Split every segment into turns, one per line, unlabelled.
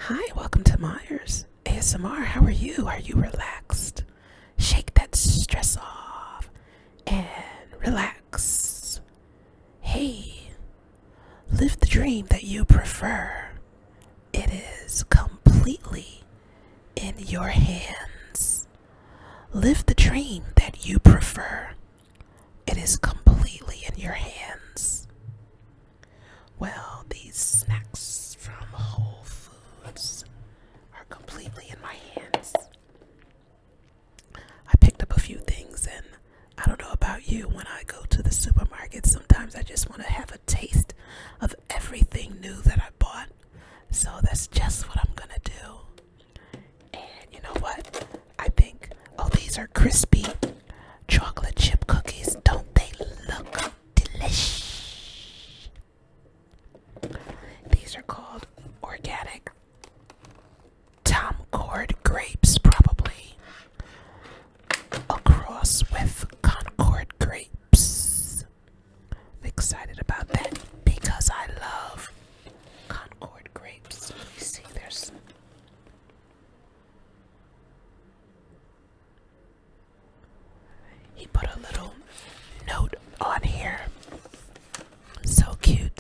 Hi, welcome to Myers ASMR. How are you? Are you relaxed? Shake that stress off and relax. Hey, live the dream that you prefer. It is completely in your hands. Live the dream that you prefer. It is completely in your hands. Well, these snacks from Whole Foods are completely in my hands. I picked up a few things, and I don't know about you, when I go to the supermarket, sometimes I just want to have a taste of everything new that I bought. So that's just what I'm gonna do. And you know what? I think, oh, these are crispy chocolate chip cookies. Don't they look delicious? These are called organic Tom Cord grapes, probably a cross with Concord grapes. I'm excited about that because I love Concord grapes. Let me see, he put a little note on here. So cute.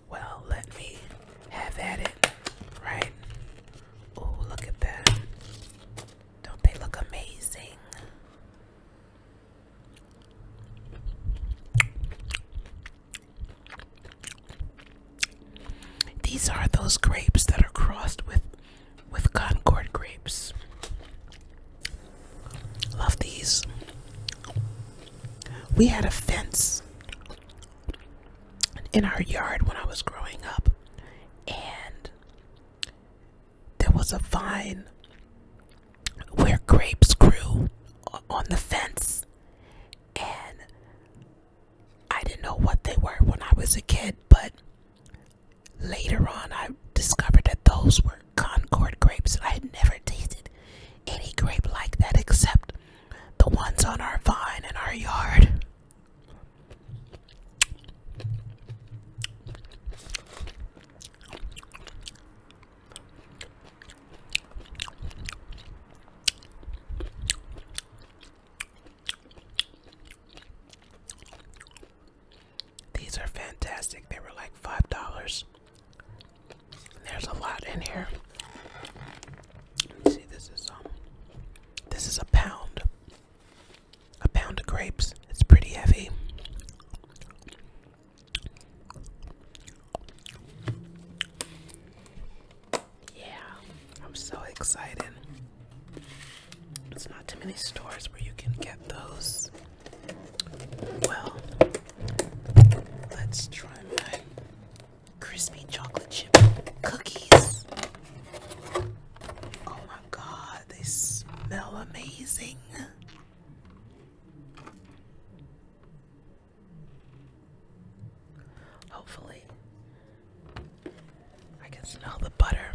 Well, let me have at it, right? Oh, look at that. Don't they look amazing? These are those grapes that are crossed with Concord grapes. Love these. We had a fence in our yard when I was growing up, and there was a vine where grapes grew on the fence, and I didn't know what they were when I was a kid, but later on I discovered that those were Concord grapes. I had never tasted any grape like that except the ones on our vine in our yard. These are fantastic. They were like $5. There's a lot in here. Let me see, this is a pound. A pound of grapes. It's pretty heavy. Yeah, I'm so excited. There's not too many stores where you can get those. Well, let's try my crispy chocolate chip cookies. Oh my god, they smell amazing. Hopefully, I can smell the butter.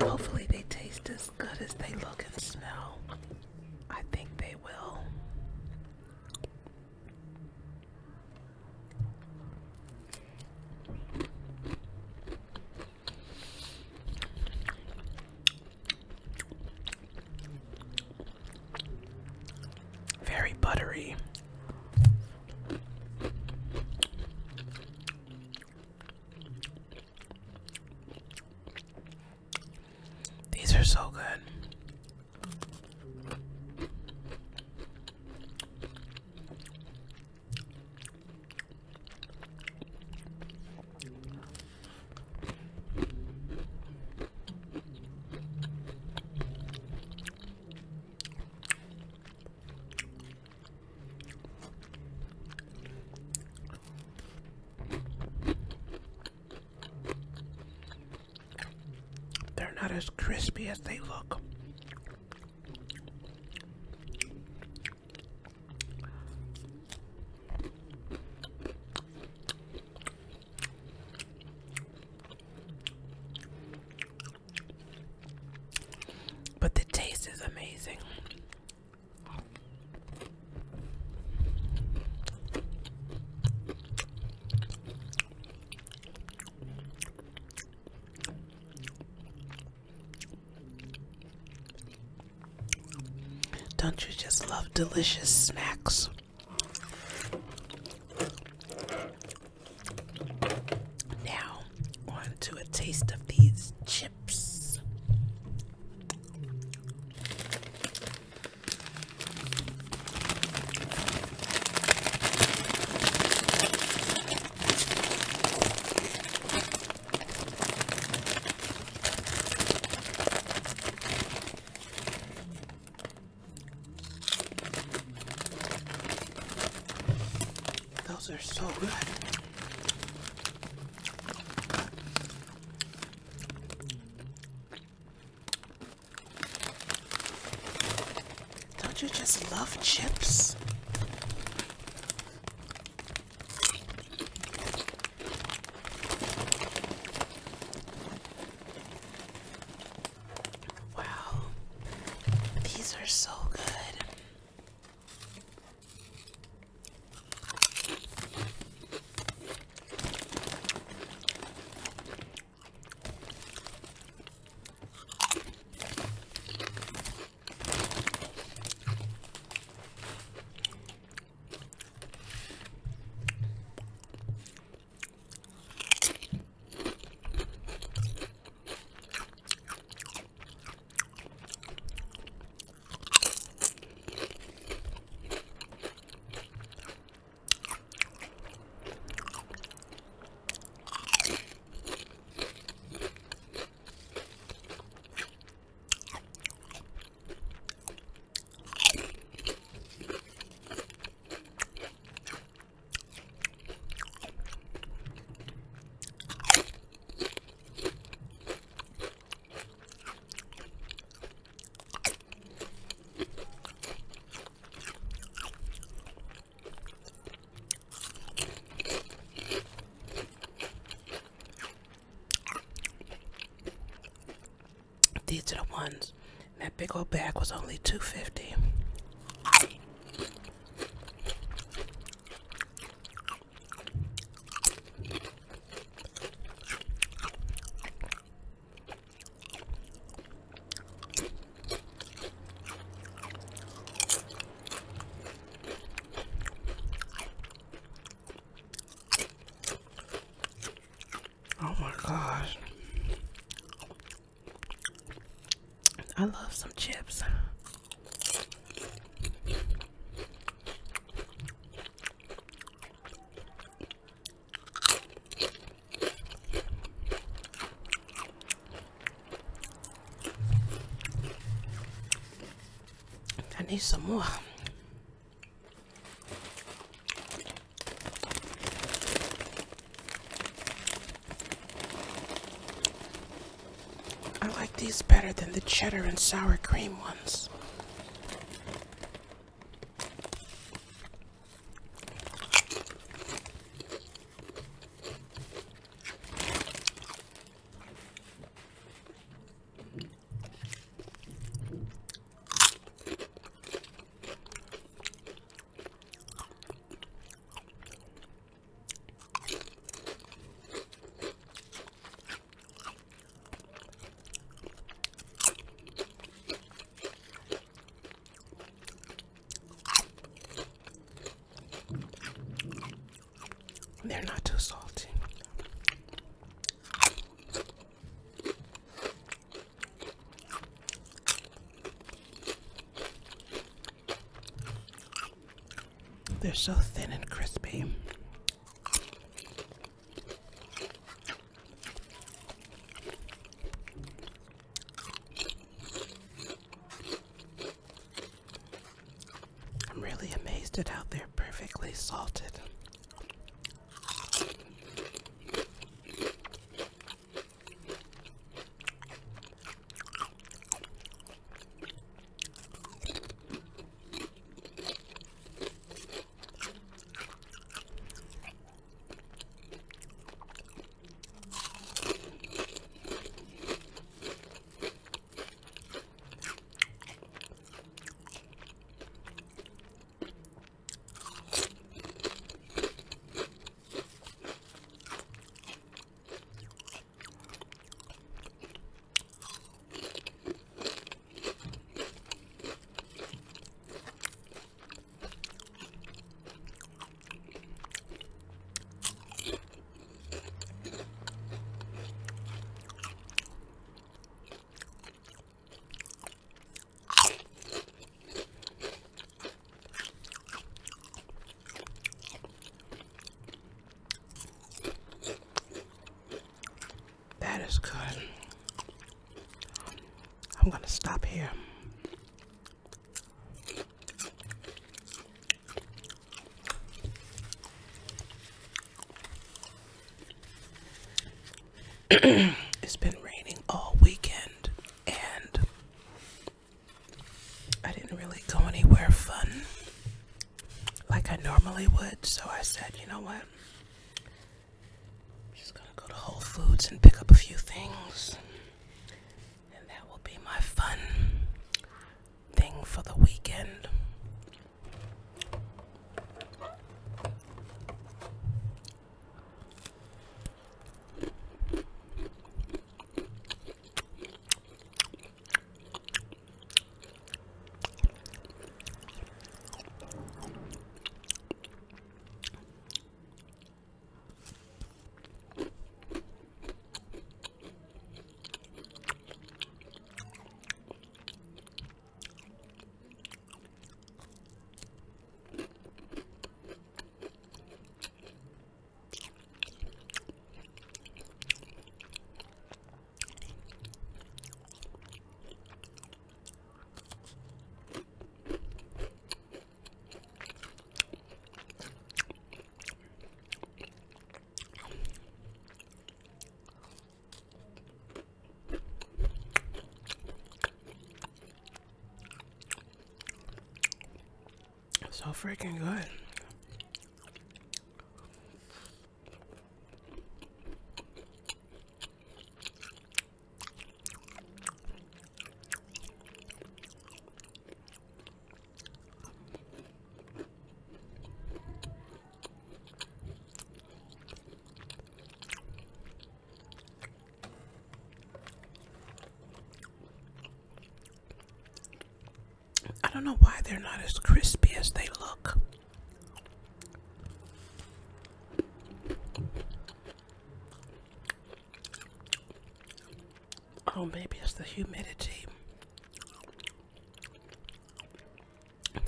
Hopefully they taste as good as they look and smell. I think they will. Very buttery. These are so good. They're not as crispy as they look. But the taste is amazing. Don't you just love delicious snacks? Now, on to a taste of these chips. Those are so good. Don't you just love chips? Wow, these are so good. These are the ones. That big old bag was only $2.50. Oh my gosh. I love some chips. I need some more. I like these better than the cheddar and sour cream ones. They're not too salty. They're so thin and crispy. I'm really amazed at how they're perfectly salted. is good. I'm gonna stop here. It's been raining all weekend, and I didn't really go anywhere fun like I normally would, so I said, you know what? I'm just gonna go to Whole Foods and pick up a few things, and that will be my fun thing for the weekend. So freaking good. I don't know why they're not as crispy as they look. Oh, maybe it's the humidity.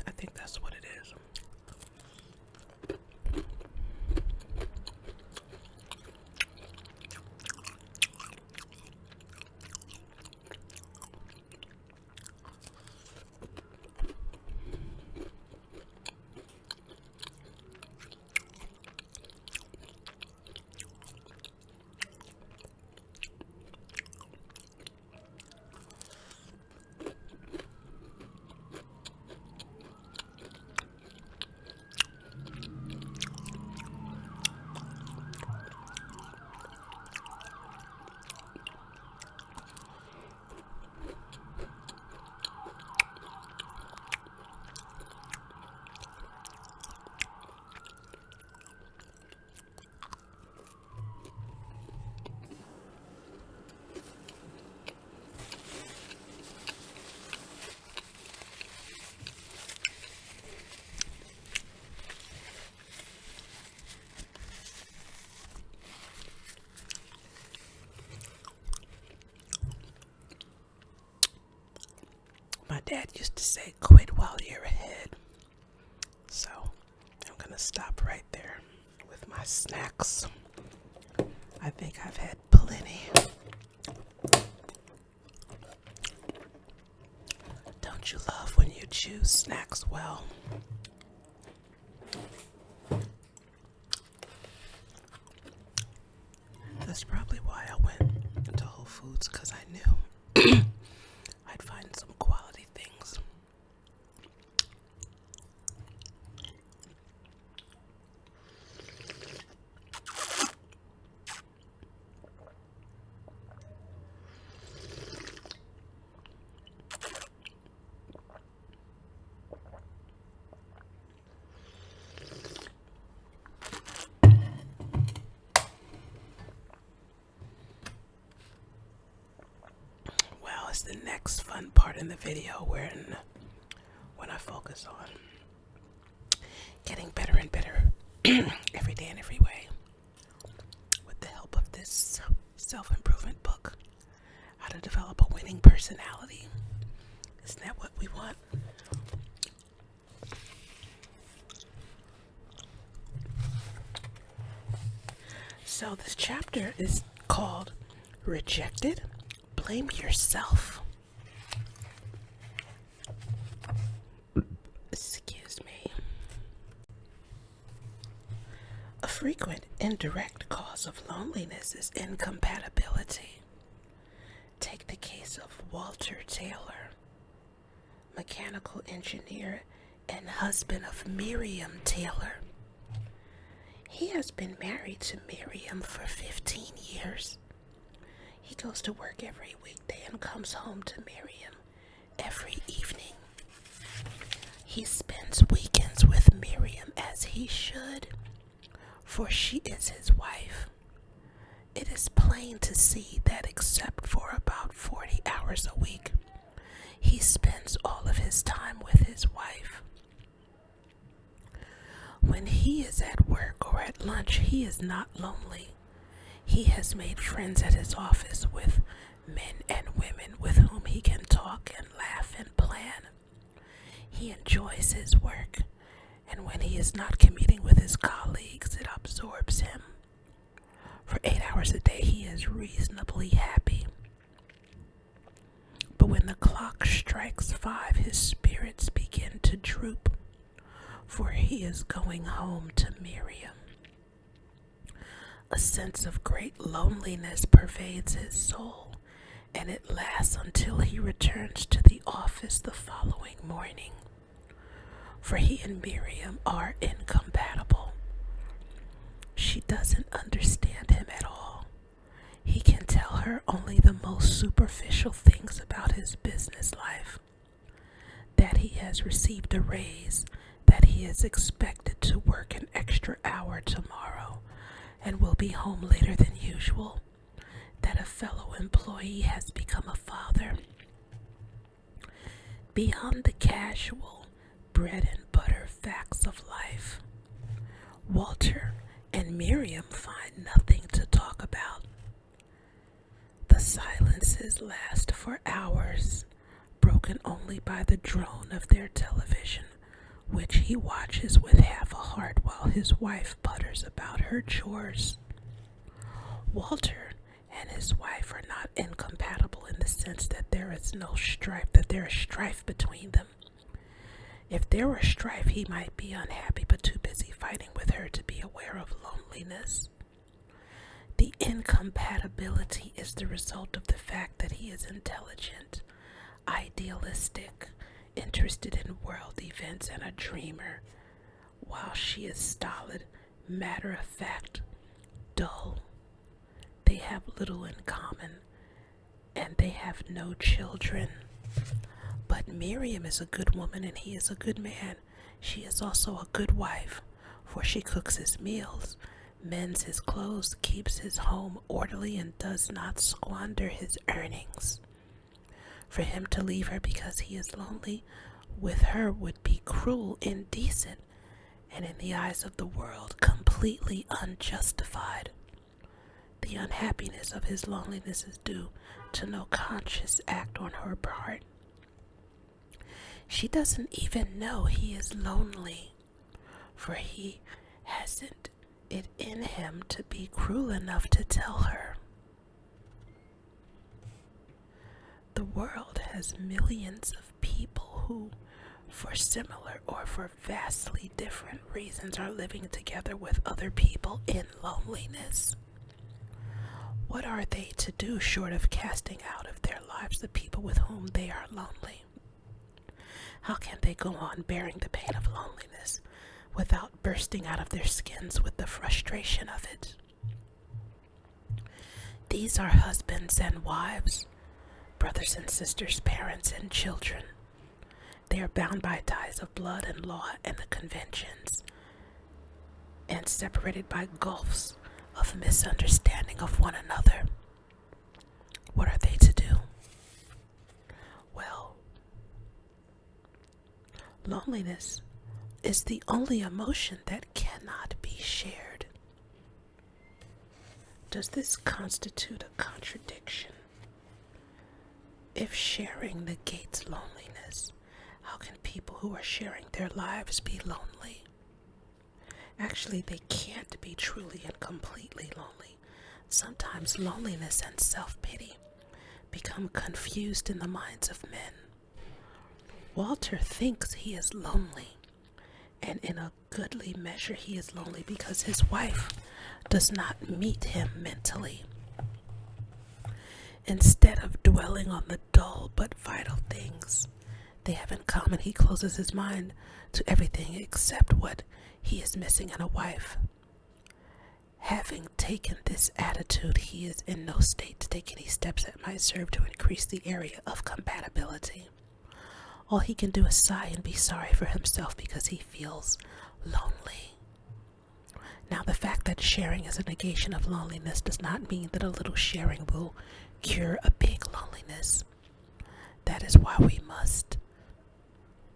I think that's what it is. My dad used to say, quit while you're ahead. So I'm gonna stop right there with my snacks. I think I've had plenty. Don't you love when you choose snacks well? That's probably why I went into Whole Foods, because I knew I'd find some quality things. Well, it's the next fun part in the video when I focus on getting better and better every day in every way with the help of this self-improvement book, How to Develop a Winning Personality. Isn't that what we want? So this chapter is called Rejected? Blame yourself. Excuse me. A frequent indirect cause of loneliness is incompatibility. Take the case of Walter Taylor, mechanical engineer and husband of Miriam Taylor. He has been married to Miriam for 15 years. He goes to work every weekday and comes home to Miriam every evening. He spends weekends with Miriam as he should, for she is his wife. It is plain to see that except for about 40 hours a week, he spends all of his time with his wife. When he is at work or at lunch, he is not lonely. He has made friends at his office with men and women with whom he can talk and laugh and plan. He enjoys his work, and when he is not commuting with his colleagues, it absorbs him. For 8 hours a day, he is reasonably happy. But when the clock strikes 5, his spirits begin to droop, for he is going home to Miriam. A sense of great loneliness pervades his soul, and it lasts until he returns to the office the following morning. For he and Miriam are incompatible. She doesn't understand him at all. He can tell her only the most superficial things about his business life. That he has received a raise, that he is expected to work an extra hour tomorrow and will be home later than usual, that a fellow employee has become a father. Beyond the casual, bread and butter facts of life, Walter and Miriam find nothing to talk about. The silences last for hours, broken only by the drone of their television, which he watches with half a heart while his wife putters about her chores. Walter and his wife are not incompatible in the sense that there is strife between them. If there were strife, he might be unhappy but too busy fighting with her to be aware of loneliness. The incompatibility is the result of the fact that he is intelligent, idealistic, interested in world events, and a dreamer, while she is stolid, matter-of-fact, dull. They have little in common, and they have no children. But Miriam is a good woman and he is a good man. She is also a good wife, for she cooks his meals, mends his clothes, keeps his home orderly, and does not squander his earnings. For him to leave her because he is lonely with her would be cruel, indecent, and in the eyes of the world, completely unjustified. The unhappiness of his loneliness is due to no conscious act on her part. She doesn't even know he is lonely, for he hasn't it in him to be cruel enough to tell her. The world has millions of people who, for similar or for vastly different reasons, are living together with other people in loneliness. What are they to do short of casting out of their lives the people with whom they are lonely? How can they go on bearing the pain of loneliness without bursting out of their skins with the frustration of it? These are husbands and wives, brothers and sisters, parents and children. They are bound by ties of blood and law and the conventions, and separated by gulfs of misunderstanding of one another. What are they to do? Well, loneliness is the only emotion that cannot be shared. Does this constitute a contradiction? If sharing negates loneliness, how can people who are sharing their lives be lonely? Actually, they can't be truly and completely lonely Sometimes loneliness and self-pity become confused in the minds of men. Walter thinks he is lonely, and in a goodly measure he is lonely because his wife does not meet him mentally. Instead of dwelling on the dull but vital things they have in common, he closes his mind to everything except what he is missing in a wife. Having taken this attitude, he is in no state to take any steps that might serve to increase the area of compatibility. All he can do is sigh and be sorry for himself because he feels lonely. Now, the fact that sharing is a negation of loneliness does not mean that a little sharing will cure a big loneliness. That is why we must,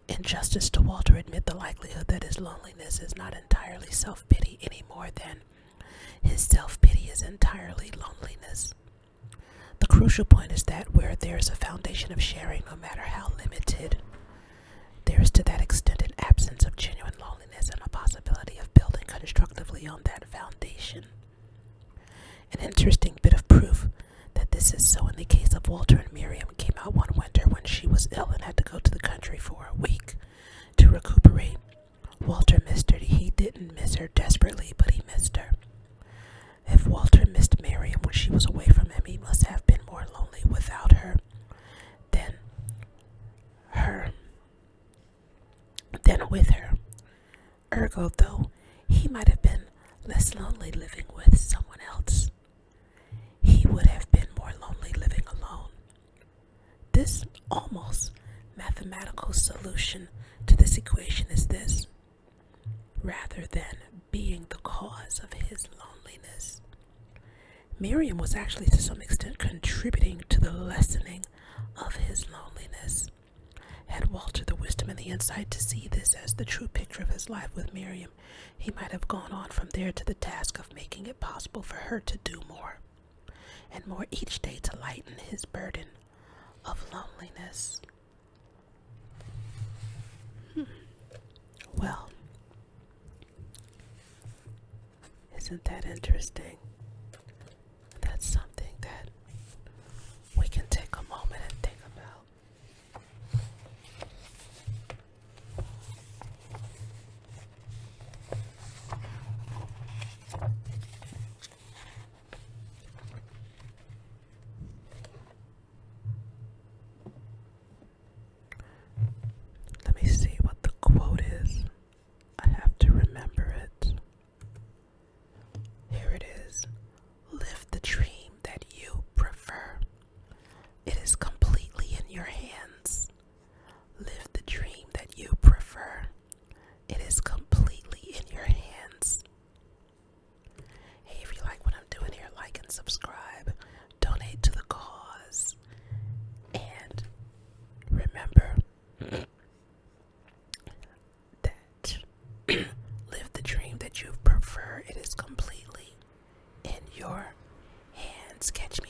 in justice to Walter, admit the likelihood that his loneliness is not entirely self-pity any more than his self-pity is entirely loneliness. The crucial point is that where there is a foundation of sharing, no matter how limited, there is to that extent an absence of genuine loneliness and a possibility of building constructively on that foundation. An interesting bit of proof that this is so in the case of Walter and Miriam came out one winter when she was ill and had to go to the country for a week to recuperate. Walter missed her. He didn't miss her desperately, but he missed her. If Walter missed Miriam when she was away from him, he must have been more lonely without her than with her. Ergo, though, he might have been less lonely living with someone else, he would have been more lonely living alone. This almost mathematical solution to this equation is this: rather than being the cause of his loneliness, Miriam was actually to some extent contributing to the lessening of his loneliness. Had Walter the wisdom and the insight to see this as the true picture of his life with Miriam, he might have gone on from there to the task of making it possible for her to do more and more each day to lighten his burden of loneliness. Well, isn't that interesting? That's something that we can take a moment and think about. Let me see what the quote is. I have to remember it. Here it is. Live the dream that you prefer. It is completely in your hands. Live the dream that you prefer. It is completely in your hands. Hey, if you like what I'm doing here, like and subscribe. Donate to the cause. And remember that live the dream that you prefer. It is completely in your hands. Catch me